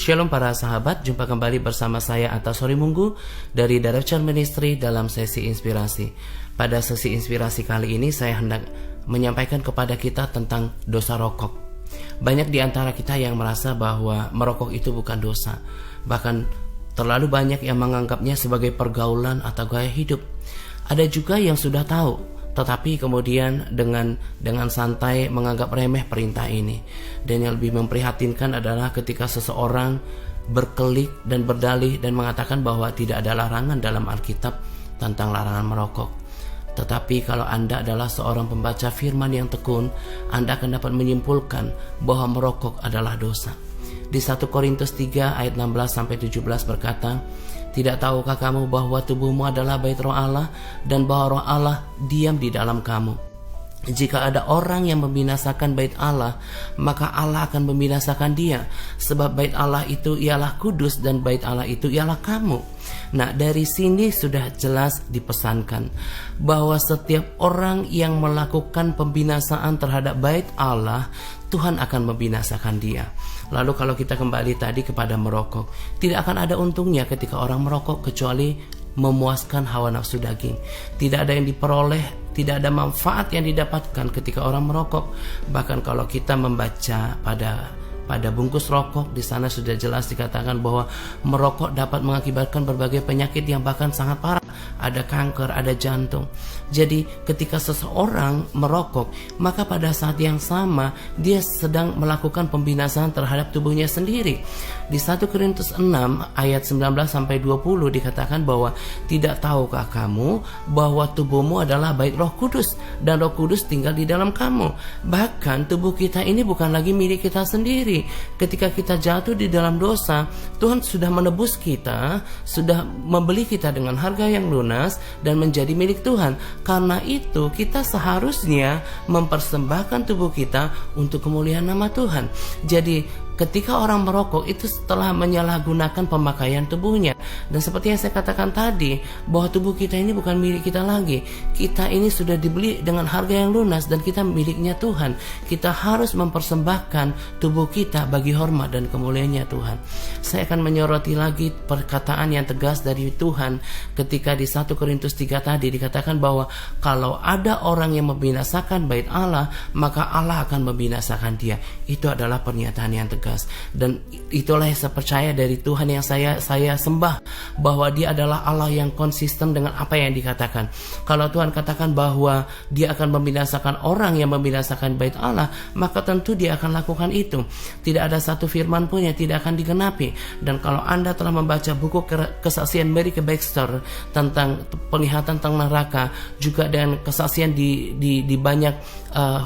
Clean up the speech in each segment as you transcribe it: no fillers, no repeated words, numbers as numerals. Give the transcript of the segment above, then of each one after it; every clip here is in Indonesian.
Shalom para sahabat, jumpa kembali bersama saya Atta Sorimunggu dari Direction Ministry dalam sesi inspirasi. Pada sesi inspirasi kali ini saya hendak menyampaikan kepada kita tentang dosa rokok. Banyak di antara kita yang merasa bahwa merokok itu bukan dosa. Bahkan terlalu banyak yang menganggapnya sebagai pergaulan atau gaya hidup. Ada juga yang sudah tahu tetapi kemudian dengan santai menganggap remeh perintah ini. Dan yang lebih memprihatinkan adalah ketika seseorang berkelik dan berdalih dan mengatakan bahwa tidak ada larangan dalam Alkitab tentang larangan merokok. Tetapi kalau Anda adalah seorang pembaca firman yang tekun, Anda akan dapat menyimpulkan bahwa merokok adalah dosa. Di 1 Korintus 3 ayat 16-17 berkata, "Tidak tahukah kamu bahwa tubuhmu adalah bait Roh Allah dan bahwa Roh Allah diam di dalam kamu? Jika ada orang yang membinasakan bait Allah, maka Allah akan membinasakan dia, sebab bait Allah itu ialah kudus dan bait Allah itu ialah kamu." Nah, dari sini sudah jelas dipesankan bahwa setiap orang yang melakukan pembinasaan terhadap bait Allah, Tuhan akan membinasakan dia. Lalu kalau kita kembali tadi kepada merokok, tidak akan ada untungnya ketika orang merokok kecuali memuaskan hawa nafsu daging. Tidak ada yang diperoleh, tidak ada manfaat yang didapatkan ketika orang merokok. Bahkan kalau kita membaca pada bungkus rokok, di sana sudah jelas dikatakan bahwa merokok dapat mengakibatkan berbagai penyakit yang bahkan sangat parah. Ada kanker, ada jantung. Jadi ketika seseorang merokok, maka pada saat yang sama dia sedang melakukan pembinasaan terhadap tubuhnya sendiri. Di 1 Korintus 6 ayat 19-20 dikatakan bahwa tidak tahukah kamu bahwa tubuhmu adalah bait Roh Kudus dan Roh Kudus tinggal di dalam kamu. Bahkan tubuh kita ini bukan lagi milik kita sendiri. Ketika kita jatuh di dalam dosa, Tuhan sudah menebus kita, sudah membeli kita dengan harga yang lunas dan menjadi milik Tuhan. Karena itu kita seharusnya mempersembahkan tubuh kita untuk kemuliaan nama Tuhan. Jadi ketika orang merokok itu setelah menyalahgunakan pemakaian tubuhnya. Dan seperti yang saya katakan tadi, bahwa tubuh kita ini bukan milik kita lagi. Kita ini sudah dibeli dengan harga yang lunas dan kita miliknya Tuhan. Kita harus mempersembahkan tubuh kita bagi hormat dan kemuliaannya Tuhan. Saya akan menyoroti lagi perkataan yang tegas dari Tuhan ketika di 1 Korintus 3 tadi dikatakan bahwa kalau ada orang yang membinasakan bait Allah, maka Allah akan membinasakan dia. Itu adalah pernyataan yang tegas. Dan itulah yang saya percaya dari Tuhan yang saya sembah, bahwa dia adalah Allah yang konsisten dengan apa yang dikatakan. Kalau Tuhan katakan bahwa dia akan membinasakan orang yang membinasakan bait Allah, maka tentu dia akan lakukan itu. Tidak ada satu firman pun yang tidak akan digenapi. Dan kalau Anda telah membaca buku kesaksian Mary Kay Baxter tentang penglihatan tentang neraka, juga dengan kesaksian di banyak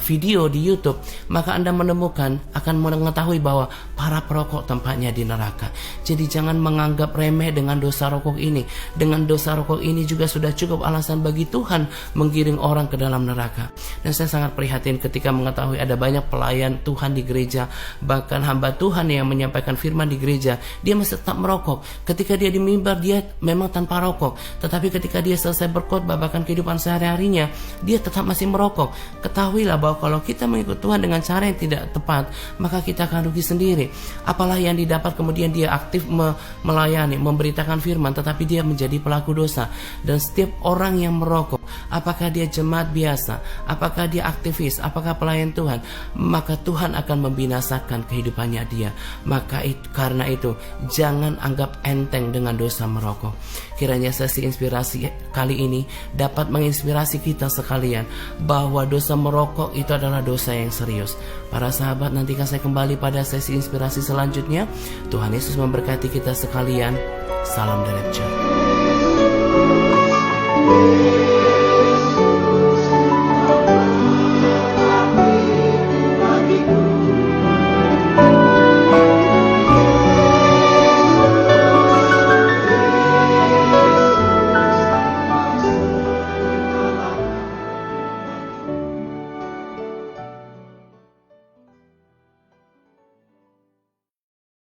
video di YouTube, maka Anda menemukan akan mengetahui bahwa para perokok tempatnya di neraka. Jadi jangan menganggap remeh dengan dosa rokok ini. Dengan dosa rokok ini juga sudah cukup alasan bagi Tuhan menggiring orang ke dalam neraka. Dan saya sangat prihatin ketika mengetahui ada banyak pelayan Tuhan di gereja, bahkan hamba Tuhan yang menyampaikan firman di gereja, dia masih tetap merokok. Ketika dia di mimbar, dia memang tanpa rokok, tetapi ketika dia selesai berkhotbah, bahkan kehidupan sehari-harinya, dia tetap masih merokok. Ketahuilah bahwa kalau kita mengikut Tuhan dengan cara yang tidak tepat, maka kita akan rugi sendiri. Apalah yang didapat kemudian dia aktif melayani, memberitakan firman, tetapi dia menjadi pelaku dosa. Dan setiap orang yang merokok, apakah dia jemaat biasa, apakah dia aktivis, apakah pelayan Tuhan, maka Tuhan akan membinasakan kehidupannya dia. Karena itu jangan anggap enteng dengan dosa merokok. Kiranya sesi inspirasi kali ini dapat menginspirasi kita sekalian bahwa dosa merokok itu adalah dosa yang serius. Para sahabat, nantikan saya kembali pada sesi inspirasi selanjutnya. Tuhan Yesus memberkati kita sekalian. Salam Direction.